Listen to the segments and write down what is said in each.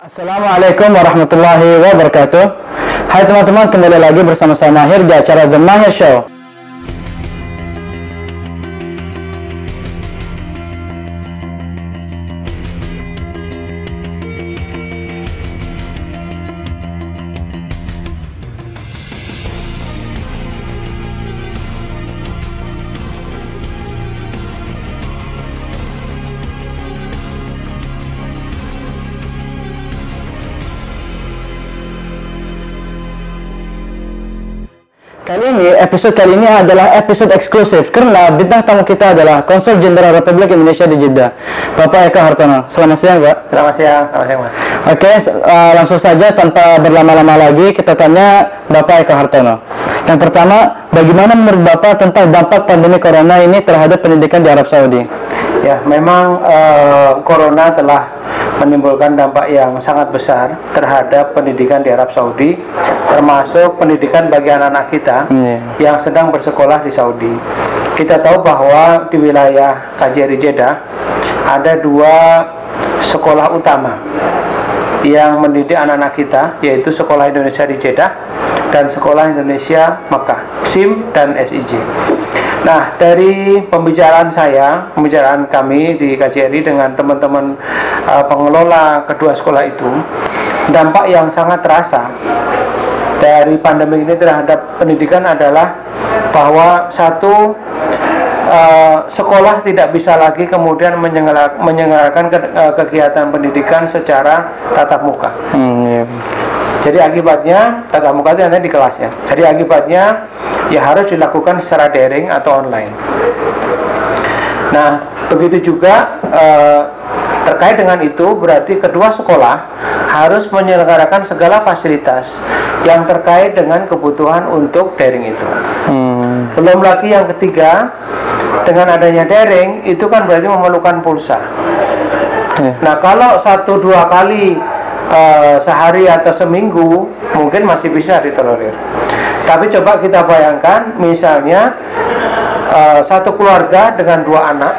Assalamualaikum warahmatullahi wabarakatuh. Hai teman-teman, kembali lagi bersama saya Mahir di acara The Mahir Show. Episode kali ini adalah episode eksklusif karena bintang tamu kita adalah Konsul Jenderal Republik Indonesia di Jeddah, Bapak Eka Hartono. Selamat siang, Pak. Selamat siang, Mas. Oke, langsung saja tanpa berlama-lama lagi kita tanya Bapak Eka Hartono. Yang pertama, bagaimana menurut Bapak tentang dampak pandemi corona ini terhadap pendidikan di Arab Saudi? Ya, memang corona telah menimbulkan dampak yang sangat besar terhadap pendidikan di Arab Saudi, termasuk pendidikan bagi anak-anak kita yang sedang bersekolah di Saudi. Kita tahu bahwa di wilayah KJRI Jeddah ada dua sekolah utama yang mendidik anak-anak kita, yaitu Sekolah Indonesia di Jeddah dan Sekolah Indonesia Mekah, SIM dan SIJ. Nah, dari pembicaraan kami di KJRI dengan teman-teman pengelola kedua sekolah itu, dampak yang sangat terasa dari pandemi ini terhadap pendidikan adalah bahwa satu, sekolah tidak bisa lagi kemudian menyelenggarakan kegiatan pendidikan secara tatap muka. Jadi akibatnya tatap muka itu nanti di kelasnya. Jadi akibatnya ya harus dilakukan secara daring atau online. Nah, begitu juga terkait dengan itu berarti kedua sekolah harus menyelenggarakan segala fasilitas yang terkait dengan kebutuhan untuk daring itu. Belum lagi yang ketiga, dengan adanya daring itu kan berarti memerlukan pulsa. Nah, kalau 1-2 kali sehari atau seminggu mungkin masih bisa ditolerir. Tapi coba kita bayangkan misalnya satu keluarga dengan 2 anak,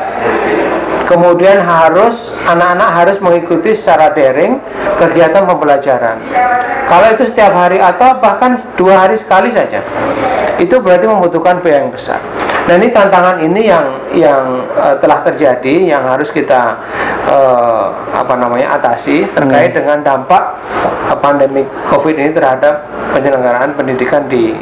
kemudian anak-anak harus mengikuti secara daring kegiatan pembelajaran. Kalau itu setiap hari atau bahkan 2 hari sekali saja, itu berarti membutuhkan biaya yang besar. Nah, ini tantangan ini yang telah terjadi, yang harus kita atasi terkait dengan dampak pandemi COVID ini terhadap penyelenggaraan pendidikan di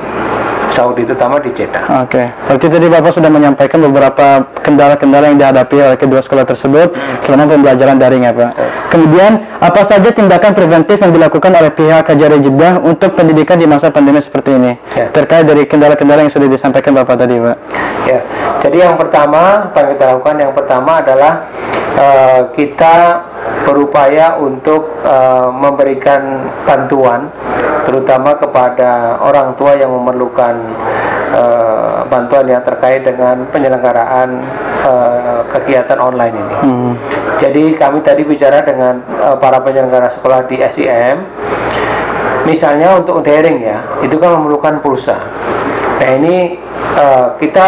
Saudi, terutama di Jeddah. Oke, berarti tadi Bapak sudah menyampaikan beberapa kendala-kendala yang dihadapi oleh kedua sekolah tersebut selama pembelajaran daring, ya Pak. Kemudian, apa saja tindakan preventif yang dilakukan oleh pihak KJRI Jeddah untuk pendidikan di masa pandemi seperti ini? Terkait dari kendala-kendala yang sudah disampaikan Bapak tadi, Pak. Ya, jadi yang pertama, apa yang kita lakukan? Yang pertama adalah kita berupaya untuk memberikan bantuan, terutama kepada orang tua yang memerlukan bantuan yang terkait dengan penyelenggaraan kegiatan online ini. Jadi kami tadi bicara dengan para penyelenggara sekolah di SIM, misalnya untuk daring ya, itu kan memerlukan pulsa. Nah, ini kita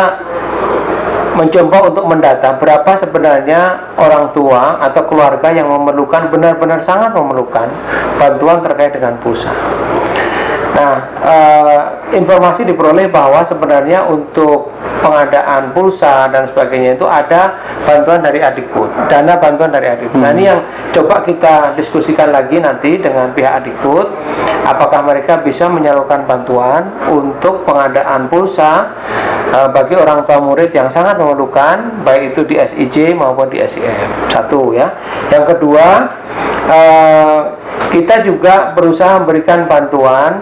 mencoba untuk mendata berapa sebenarnya orang tua atau keluarga yang memerlukan, benar-benar sangat memerlukan bantuan terkait dengan pulsa. Nah, informasi diperoleh bahwa sebenarnya untuk pengadaan pulsa dan sebagainya itu ada bantuan dari Adikbud, dana bantuan dari Adikbud. Nah, ini yang coba kita diskusikan lagi nanti dengan pihak Adikbud, apakah mereka bisa menyalurkan bantuan untuk pengadaan pulsa bagi orang tua murid yang sangat memerlukan, baik itu di SIJ maupun di SIM. Satu ya. Yang kedua, kita juga berusaha memberikan bantuan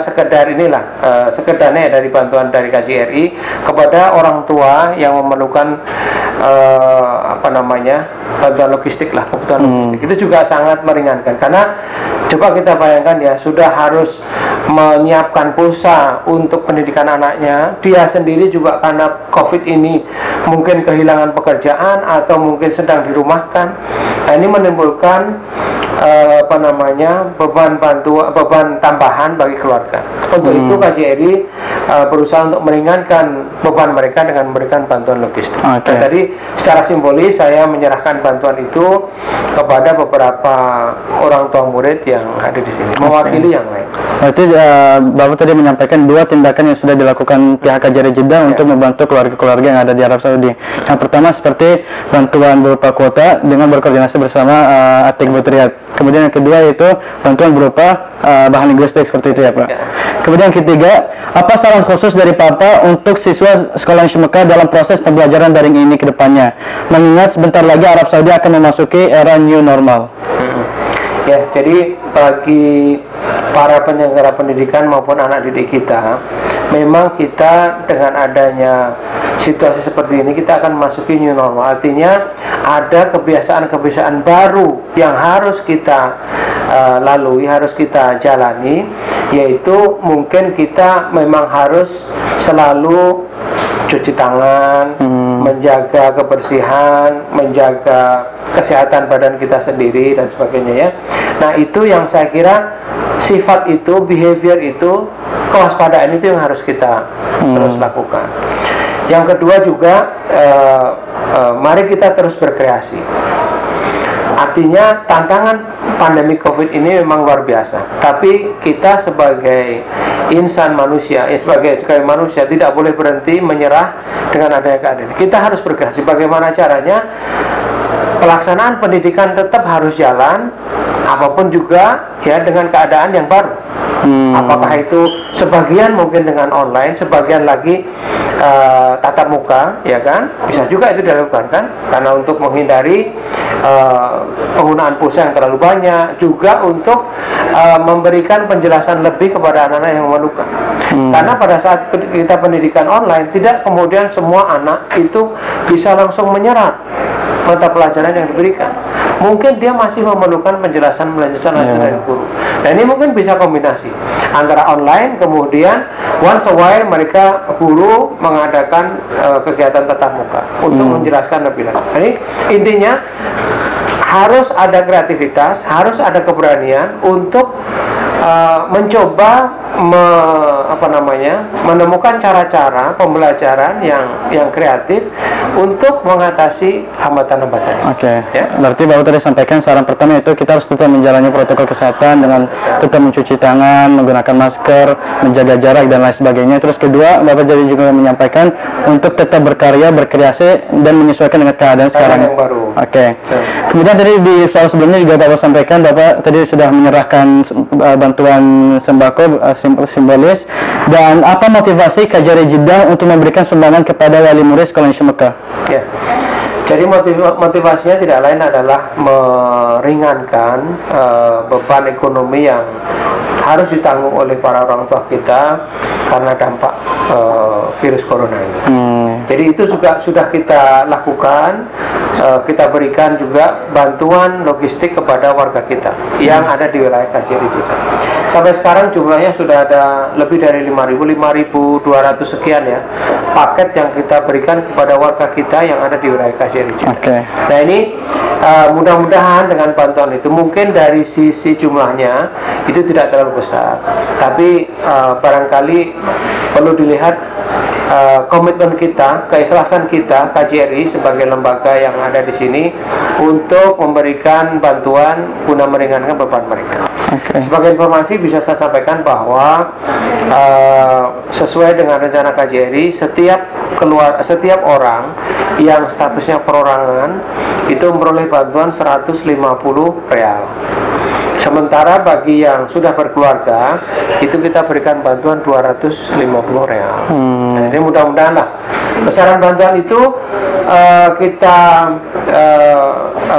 sekedarnya dari bantuan dari KJRI kepada orang tua yang memerlukan bantuan logistik lah, kebutuhan logistik. Itu juga sangat meringankan, karena coba kita bayangkan ya, sudah harus menyiapkan pulsa untuk pendidikan anaknya, dia sendiri juga karena COVID ini mungkin kehilangan pekerjaan atau mungkin sedang dirumahkan. Nah, ini menimbulkan beban tambahan bagi keluarga. Untuk itu KJRI berusaha untuk meringankan beban mereka dengan memberikan bantuan logistik. Nah, tadi secara simbolis saya menyerahkan bantuan itu kepada beberapa orang tua murid yang hadir di sini, mewakili yang lain. Berarti Bapak tadi menyampaikan dua tindakan yang sudah dilakukan pihak KJRI Jeddah untuk membantu keluarga-keluarga yang ada di Arab Saudi. Yang pertama seperti bantuan berupa kuota dengan berkoordinasi bersama Atik Butriat. Kemudian yang kedua yaitu bantuan berupa bahan linguistik seperti itu ya Pak. Kemudian yang ketiga, apa saran khusus dari Papa untuk siswa sekolah Mekah dalam proses pembelajaran daring ini ke depannya? Mengingat sebentar lagi Arab Saudi akan memasuki era new normal. Ya, jadi bagi para penyelenggara pendidikan maupun anak didik kita, memang kita dengan adanya situasi seperti ini kita akan memasuki new normal. Artinya ada kebiasaan-kebiasaan baru yang harus kita lalui, harus kita jalani, yaitu mungkin kita memang harus selalu cuci tangan, menjaga kebersihan, menjaga kesehatan badan kita sendiri dan sebagainya ya. Nah, itu yang saya kira sifat itu, behavior itu, kewaspadaan itu yang harus kita terus lakukan. Yang kedua juga mari kita terus berkreasi. Artinya tantangan pandemi COVID ini memang luar biasa. Tapi kita sebagai insan manusia, sebagai manusia tidak boleh berhenti menyerah dengan adanya keadaan. Kita harus berkreasi. Bagaimana caranya? Pelaksanaan pendidikan tetap harus jalan, apapun juga ya dengan keadaan yang baru. Apakah itu sebagian mungkin dengan online, sebagian lagi tatap muka, ya kan? Bisa juga itu dilakukan kan? Karena untuk menghindari penggunaan pulsa yang terlalu banyak, juga untuk memberikan penjelasan lebih kepada anak-anak yang memerlukan. Karena pada saat kita pendidikan online, tidak kemudian semua anak itu bisa langsung menyerap mata pelajaran yang diberikan. Mungkin dia masih memerlukan penjelasan lanjutan dari guru. Nah, ini mungkin bisa kombinasi antara online, kemudian once a while mereka guru mengadakan kegiatan tatap muka untuk menjelaskan lebih lanjut. Jadi intinya harus ada kreativitas, harus ada keberanian untuk mencoba menemukan cara-cara pembelajaran yang kreatif untuk mengatasi hambatan-hambatan. Ya? Berarti Bapak tadi sampaikan saran pertama itu kita harus tetap menjalani protokol kesehatan dengan tetap mencuci tangan, menggunakan masker, menjaga jarak dan lain sebagainya. Terus kedua, Bapak jadi juga menyampaikan untuk tetap berkarya, berkreasi dan menyesuaikan dengan keadaan sekarang yang baru. Kemudian tadi di soal sebelumnya juga Bapak sampaikan Bapak tadi sudah menyerahkan bantuan sembako simbolis, dan apa motivasi KJRI Jeddah untuk memberikan sumbangan kepada wali murid sekolah Mekah? Ya. Jadi motivasinya tidak lain adalah meringankan beban ekonomi yang harus ditanggung oleh para orang tua kita karena dampak virus corona ini. Jadi itu juga sudah kita lakukan, kita berikan juga bantuan logistik kepada warga kita yang ada di wilayah KJRI Jeddah. Sampai sekarang jumlahnya sudah ada lebih dari 5.200 sekian ya paket yang kita berikan kepada warga kita yang ada di wilayah KJRI Jeddah. Nah, ini mudah-mudahan dengan bantuan itu mungkin dari sisi jumlahnya itu tidak terlalu besar, tapi barangkali perlu dilihat komitmen kita, keikhlasan kita KJRI sebagai lembaga yang ada di sini untuk memberikan bantuan guna meringankan beban mereka. Sebagai informasi bisa saya sampaikan bahwa sesuai dengan rencana KJRI, setiap orang yang statusnya perorangan itu memperoleh bantuan 150 real. Sementara bagi yang sudah berkeluarga itu kita berikan bantuan 250 real. Nah, ini mudah-mudahan lah besaran bantuan itu kita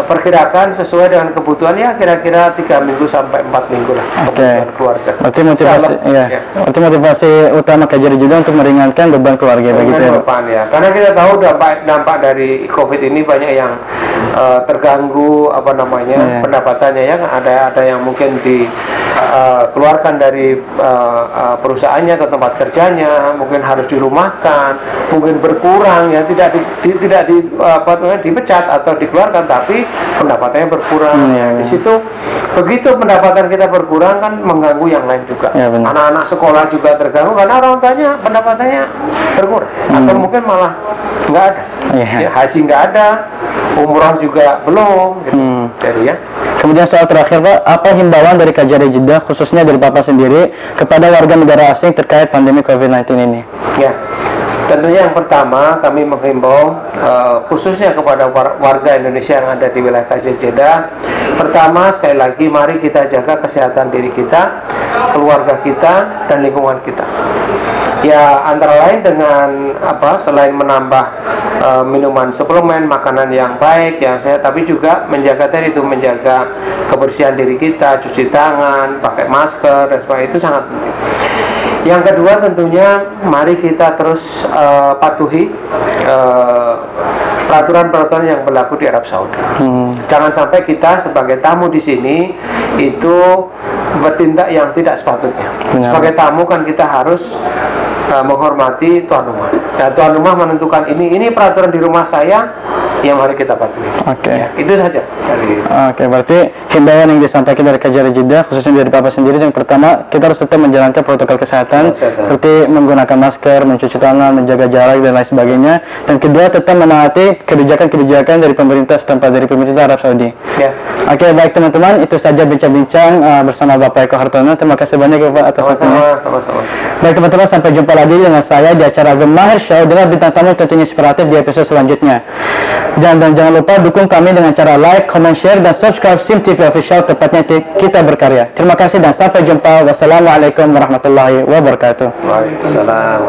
perkirakan sesuai dengan kebutuhan ya kira-kira 3 minggu sampai 4 minggu lah kebutuhan keluarga. Berarti motivasi utama KJRI Jeddah untuk meringankan beban keluarga begitu ya. Karena kita tahu dampak dari COVID ini banyak yang terganggu pendapatannya ya, ada yang mungkin dikeluarkan dari perusahaannya atau tempat kerjanya, mungkin harus dirumahkan, mungkin berkurang ya, tidak dipecat atau dikeluarkan, tapi pendapatannya berkurang. Di situ begitu pendapatan kita berkurang kan mengganggu yang lain juga. Anak-anak sekolah juga terganggu karena orang tuanya pendapatannya berkurang, atau mungkin malah nggak ada. Ya, haji nggak ada, umroh juga belum. Gitu. Jadi ya. Kemudian soal terakhir Pak, apa himbauan dari KJRI Jeddah khususnya dari Bapak sendiri kepada warga negara asing terkait pandemi COVID-19 ini? Ya, tentunya yang pertama kami menghimbau khususnya kepada warga Indonesia yang ada di wilayah KJRI Jeddah. Pertama, sekali lagi mari kita jaga kesehatan diri kita, keluarga kita, dan lingkungan kita. Ya, antara lain dengan selain menambah minuman suplemen, makanan yang baik, yang sehat, tapi juga menjaga kebersihan diri kita, cuci tangan, pakai masker, dan sebagainya, itu sangat penting. Yang kedua tentunya mari kita terus patuhi peraturan-peraturan yang berlaku di Arab Saudi. Jangan sampai kita sebagai tamu di sini itu bertindak yang tidak sepatutnya. Sebagai tamu kan kita harus menghormati tuan rumah. Nah, tuan rumah menentukan ini peraturan di rumah saya, yang mari kita patuhi. Ya, itu saja. Berarti himbauan yang disampaikan dari KJRI Jeddah khususnya dari Bapak sendiri, yang pertama kita harus tetap menjalankan protokol kesehatan seperti menggunakan masker, mencuci tangan, menjaga jarak dan lain sebagainya. Dan kedua, tetap menaati kebijakan-kebijakan dari pemerintah setempat, dari pemerintah Arab Saudi. Baik teman-teman, itu saja bincang-bincang bersama Bapak Eko Hartono. Terima kasih banyak Bapak atas waktunya. Baik teman-teman, sampai jumpa lagi dengan saya di acara The Mahir Show dengan bintang tamu tentunya inspiratif di episode selanjutnya. Dan jangan lupa dukung kami dengan cara like, comment, share, dan subscribe SIM TV Official, tepatnya kita berkarya. Terima kasih dan sampai jumpa. Wassalamualaikum warahmatullahi wabarakatuh. Waalaikumsalam.